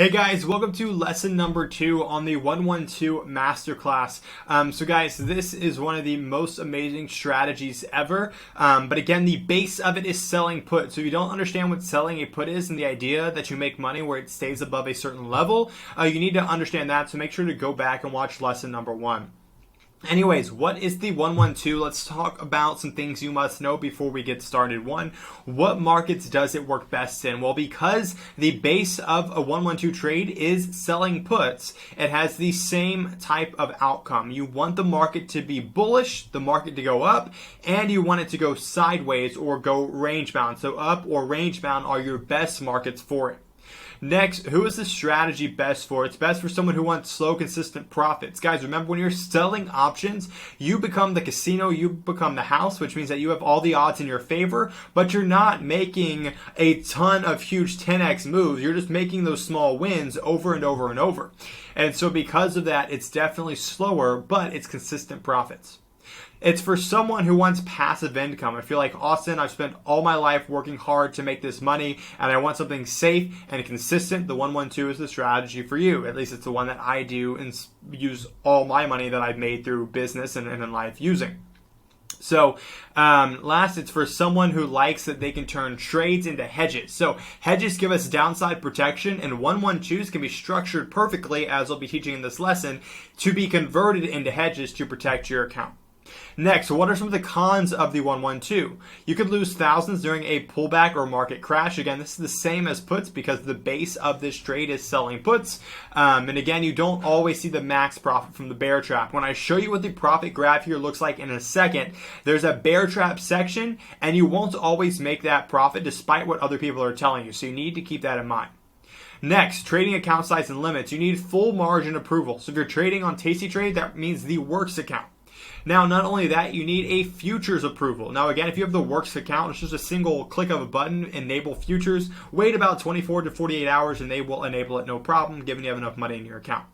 Hey guys, welcome to lesson number 2 on the 112 Masterclass. So guys, this is one of the most amazing strategies ever. But again, the base of it is selling put. So if you don't understand what selling a put is and the idea that you make money where it stays above a certain level, you need to understand that. So make sure to go back and watch lesson number 1. Anyways, what is the 112? Let's talk about some things you must know before we get started. 1, what markets does it work best in? Well, because the base of a 112 trade is selling puts, it has the same type of outcome. You want the market to be bullish, the market to go up, and you want it to go sideways or go range bound. So up or range bound are your best markets for it. Next, who is the strategy best for? It's best for someone who wants slow, consistent profits. Guys, remember when you're selling options, you become the casino, you become the house, which means that you have all the odds in your favor, but you're not making a ton of huge 10x moves. You're just making those small wins over and over and over. And so because of that, it's definitely slower, but it's consistent profits. It's for someone who wants passive income. I feel like, Austin, I've spent all my life working hard to make this money, and I want something safe and consistent. The 112 is the strategy for you. At least it's the one that I do and use all my money that I've made through business and in life using. So last, it's for someone who likes that they can turn trades into hedges. So hedges give us downside protection, and 112s can be structured perfectly, as I'll be teaching in this lesson, to be converted into hedges to protect your account. Next, what are some of the cons of the 112? You could lose thousands during a pullback or market crash. Again, this is the same as puts because the base of this trade is selling puts. And again, you don't always see the max profit from the bear trap. When I show you what the profit graph here looks like in a second, there's a bear trap section, and you won't always make that profit despite what other people are telling you. So you need to keep that in mind. Next, trading account size and limits. You need full margin approval. So if you're trading on Tasty Trade, that means the works account. Now, not only that, you need a futures approval. Now, again, if you have the works account, it's just a single click of a button, enable futures, wait about 24 to 48 hours, and they will enable it no problem, given you have enough money in your account.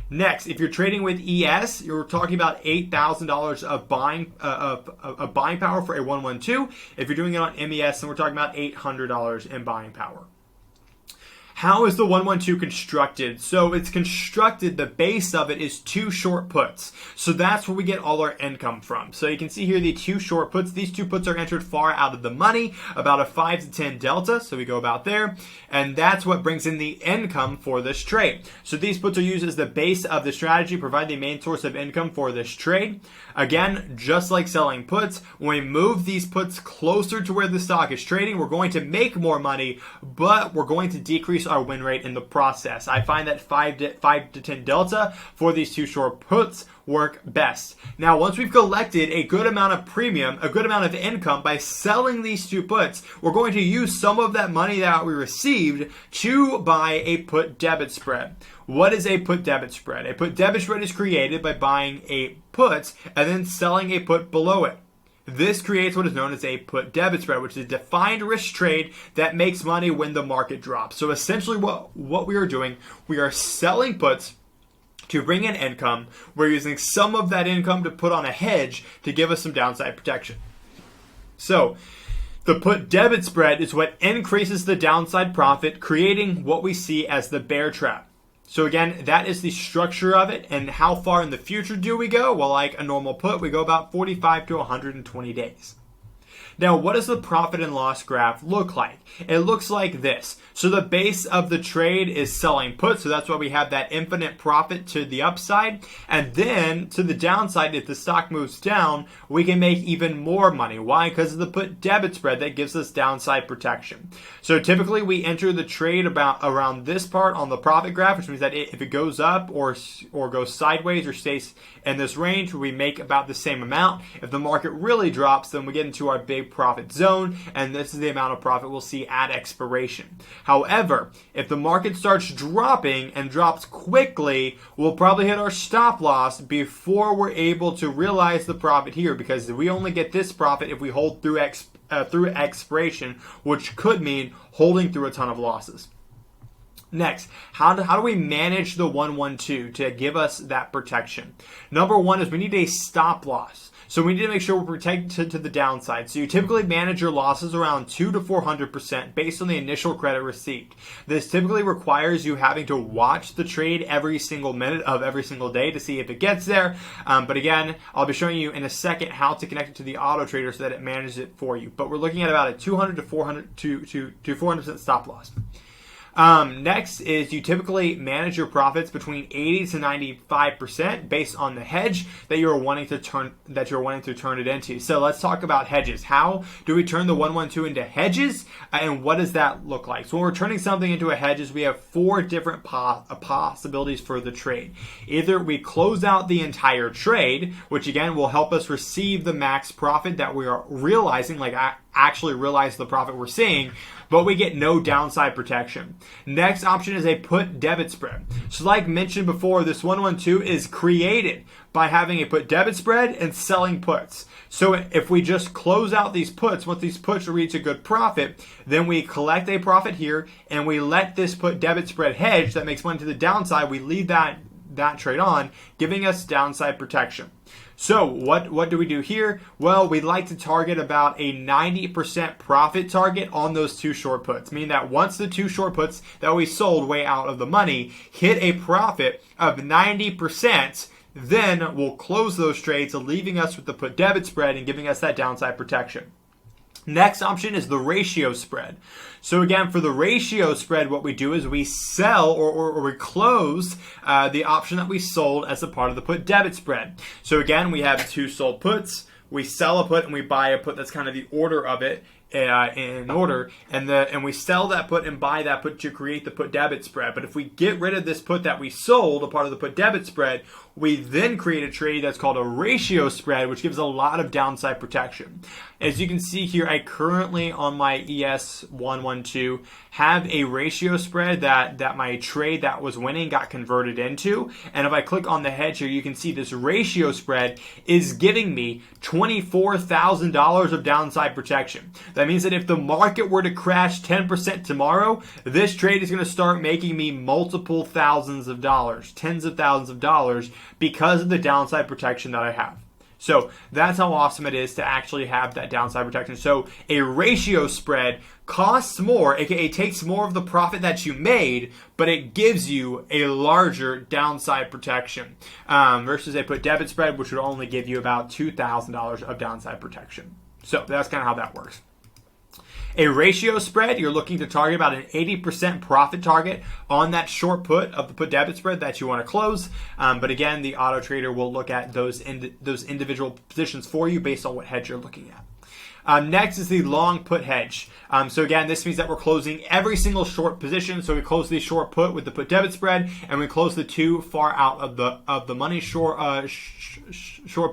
Next, if you're trading with ES, you're talking about $8,000 of buying power for a 112. If you're doing it on MES, then we're talking about $800 in buying power. How is the 112 constructed? So it's constructed, the base of it is 2 short puts. So that's where we get all our income from. So you can see here the 2 short puts. These 2 puts are entered far out of the money, about a 5 to 10 delta. So we go about there. And that's what brings in the income for this trade. So these puts are used as the base of the strategy, provide the main source of income for this trade. Again, just like selling puts, when we move these puts closer to where the stock is trading, we're going to make more money, but we're going to decrease our win rate in the process. I find that 5 to 10 delta for these 2 short puts work best. Now, once we've collected a good amount of premium, a good amount of income by selling these 2 puts, we're going to use some of that money that we received to buy a put debit spread. What is a put debit spread? A put debit spread is created by buying a put and then selling a put below it. This creates what is known as a put debit spread, which is a defined risk trade that makes money when the market drops. So essentially what we are doing, we are selling puts to bring in income. We're using some of that income to put on a hedge to give us some downside protection. So the put debit spread is what increases the downside profit, creating what we see as the bear trap. So again, that is the structure of it. And how far in the future do we go? Well, like a normal put, we go about 45 to 120 days. Now, what does the profit and loss graph look like? It looks like this. So the base of the trade is selling puts, so that's why we have that infinite profit to the upside. And then to the downside, if the stock moves down, we can make even more money. Why? Because of the put debit spread that gives us downside protection. So typically we enter the trade about around this part on the profit graph, which means that if it goes up or goes sideways or stays in this range, we make about the same amount. If the market really drops, then we get into our big profit zone, and this is the amount of profit we'll see at expiration. However, if the market starts dropping and drops quickly, we'll probably hit our stop loss before we're able to realize the profit here, because we only get this profit if we hold through expiration, which could mean holding through a ton of losses. Next, how do we manage the 112 to give us that protection? Number one is we need a stop loss. So we need to make sure we're protected to the downside. So you typically manage your losses around 200 to 400% based on the initial credit received. This typically requires you having to watch the trade every single minute of every single day to see if it gets there. But again, I'll be showing you in a second how to connect it to the auto trader so that it manages it for you. But we're looking at about a 200 to 400% stop loss. Next is you typically manage your profits between 80 to 95% based on the hedge that you're wanting to turn it into. So let's talk about hedges. How do we turn the 112 into hedges, and what does that look like? So when we're turning something into a hedges, we have four different possibilities for the trade. Either we close out the entire trade, which again will help us receive the max profit that we are realizing, like actually realize the profit we're seeing, but we get no downside protection. Next option is a put debit spread. So like mentioned before, this 112 is created by having a put debit spread and selling puts. So if we just close out these puts, once these puts reach a good profit, then we collect a profit here and we let this put debit spread hedge that makes money to the downside. We leave that trade on, giving us downside protection. So what do we do here? Well, we like to target about a 90% profit target on those two short puts, meaning that once the two short puts that we sold way out of the money hit a profit of 90%, then we'll close those trades, leaving us with the put debit spread and giving us that downside protection. Next option is the ratio spread. So again, for the ratio spread, what we do is we sell or we close the option that we sold as a part of the put debit spread. So again, we have two sold puts. We sell a put and we buy a put. That's kind of the order of it in order. And we sell that put and buy that put to create the put debit spread. But if we get rid of this put that we sold, a part of the put debit spread, we then create a trade that's called a ratio spread, which gives a lot of downside protection. As you can see here, I currently on my ES112 have a ratio spread that my trade that was winning got converted into. And if I click on the hedge here, you can see this ratio spread is giving me $24,000 of downside protection. That means that if the market were to crash 10% tomorrow, this trade is going to start making me multiple thousands of dollars, tens of thousands of dollars, because of the downside protection that I have. So that's how awesome it is to actually have that downside protection. So a ratio spread costs more, aka takes more of the profit that you made, but it gives you a larger downside protection versus a put debit spread, which would only give you about $2,000 of downside protection. So that's kind of how that works. A ratio spread, you're looking to target about an 80% profit target on that short put of the put debit spread that you want to close. But again, the auto trader will look at those individual positions for you based on what hedge you're looking at. Next is the long put hedge. So again, this means that we're closing every single short position. So we close the short put with the put debit spread, and we close the two far out of the money short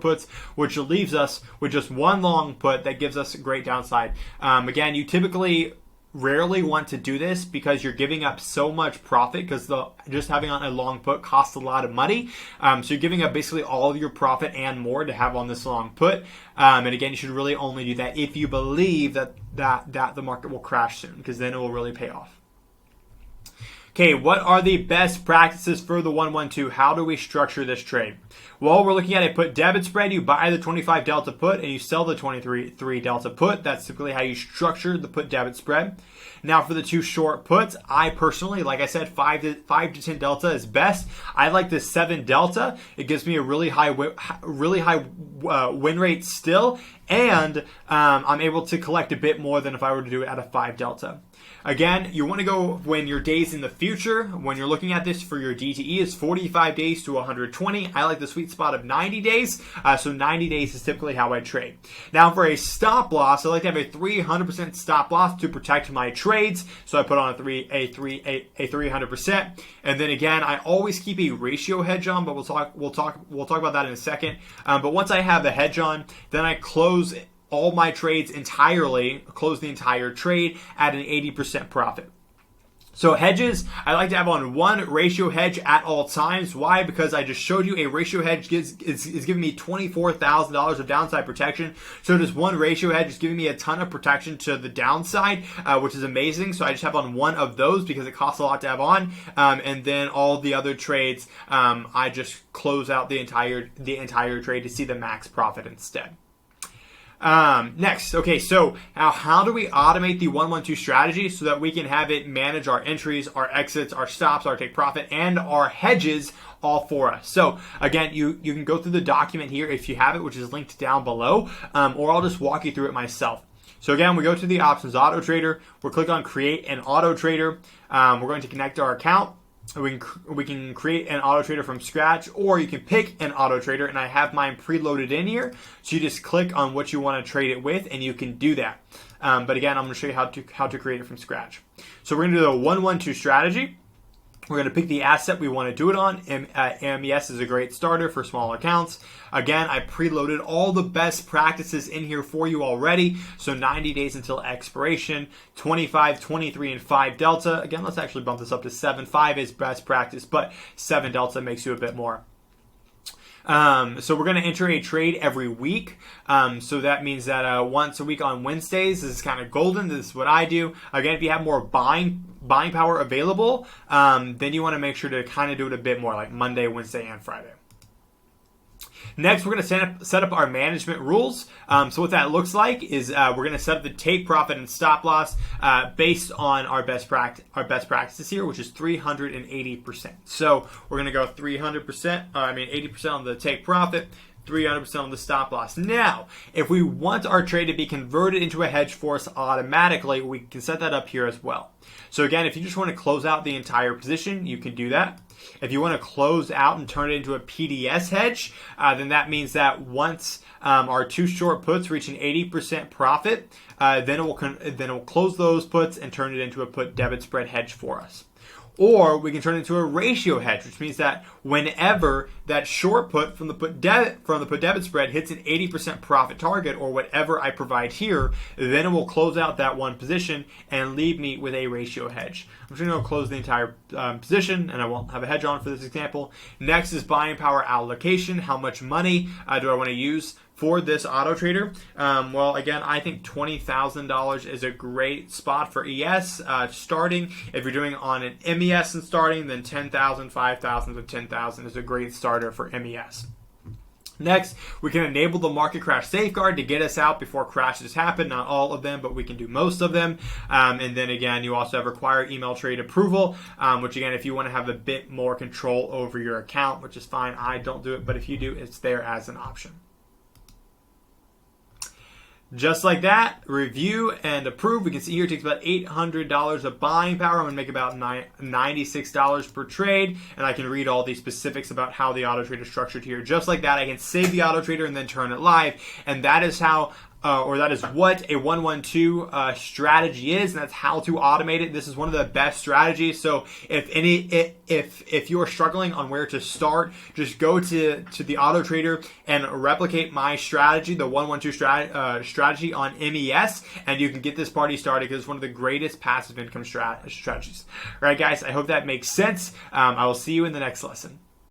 puts, which leaves us with just one long put that gives us a great downside. Again, you typically rarely want to do this because you're giving up so much profit, because just having on a long put costs a lot of money. So you're giving up basically all of your profit and more to have on this long put. And again, you should really only do that if you believe that the market will crash soon, because then it will really pay off. Okay, what are the best practices for the 112? How do we structure this trade? Well, we're looking at a put debit spread. You buy the 25 delta put and you sell the 23 delta put. That's typically how you structure the put debit spread. Now for the two short puts, I personally, like I said, 5 to 10 delta is best. I like the 7 delta. It gives me a really high win rate still, and I'm able to collect a bit more than if I were to do it at a 5 delta. Again, you want to go when your days in the future, when you're looking at this for your DTE, is 45 days to 120. I like the sweet spot of 90 days. So 90 days is typically how I trade. Now for a stop loss, I like to have a 300% stop loss to protect my trades. So I put on a 300%. And then again, I always keep a ratio hedge on, but we'll talk about that in a second. But once I have the hedge on, then I close all my trades entirely, close the entire trade at an 80% profit. So hedges, I like to have on one ratio hedge at all times. Why? Because I just showed you a ratio hedge is giving me $24,000 of downside protection. So just one ratio hedge is giving me a ton of protection to the downside, which is amazing. So I just have on one of those because it costs a lot to have on. And then all the other trades, I just close out the entire trade to see the max profit instead. Next, okay, so now how do we automate the 1-1-2 strategy so that we can have it manage our entries, our exits, our stops, our take profit, and our hedges all for us? So again, you can go through the document here if you have it, which is linked down below, or I'll just walk you through it myself. So again, we go to the options auto trader, we'll click on create an auto trader, we're going to connect our account. We can create an auto trader from scratch, or you can pick an auto trader, and I have mine preloaded in here. So you just click on what you want to trade it with, and you can do that. But again, I'm going to show you how to create it from scratch. So we're going to do the 1-1-2 strategy. We're going to pick the asset we want to do it on. MES is a great starter for small accounts. Again, I preloaded all the best practices in here for you already. So 90 days until expiration, 25, 23, and 5 delta. Again, let's actually bump this up to 7. 5 is best practice, but 7 delta makes you a bit more. So we're going to enter a trade every week. So that means that once a week on Wednesdays, this is kind of golden. This is what I do. Again, if you have more buying power available, then you want to make sure to kind of do it a bit more, like Monday, Wednesday, and Friday. Next, we're going to set up our management rules. So what that looks like is we're going to set up the take profit and stop loss based on our best practices here, which is 380%. So we're going to go 80% on the take profit, 300% on the stop loss. Now, if we want our trade to be converted into a hedge for us automatically, we can set that up here as well. So again, if you just want to close out the entire position, you can do that. If you want to close out and turn it into a PDS hedge, then that means that once our 2 short puts reach an 80% profit, then it will close those puts and turn it into a put debit spread hedge for us. Or we can turn it into a ratio hedge, which means that whenever that short put from the put debit spread hits an 80% profit target, or whatever I provide here, then it will close out that one position and leave me with a ratio hedge. I'm just going to close the entire position, and I won't have a hedge on for this example. Next is buying power allocation. How much money do I want to use for this auto trader? Well, again, I think $20,000 is a great spot for ES starting. If you're doing on an MES and starting, then 10,000, 5,000 to 10,000 is a great starter for MES. Next, we can enable the market crash safeguard to get us out before crashes happen. Not all of them, but we can do most of them. And then again, you also have required email trade approval, which again, if you want to have a bit more control over your account, which is fine. I don't do it, but if you do, it's there as an option. Just like that, review and approve. We can see here it takes about $800 of buying power. I'm going to make about $96 per trade, and I can read all the specifics about how the auto trader is structured here. Just like that, I can save the auto trader and then turn it live, and that is how that is what a 1-1-2 strategy is, and that's how to automate it. This is one of the best strategies. So if you're struggling on where to start, just go to the auto trader and replicate my strategy, the 1-1-2 strategy on MES, and you can get this party started because it's one of the greatest passive income strategies. All right, guys, I hope that makes sense. I will see you in the next lesson.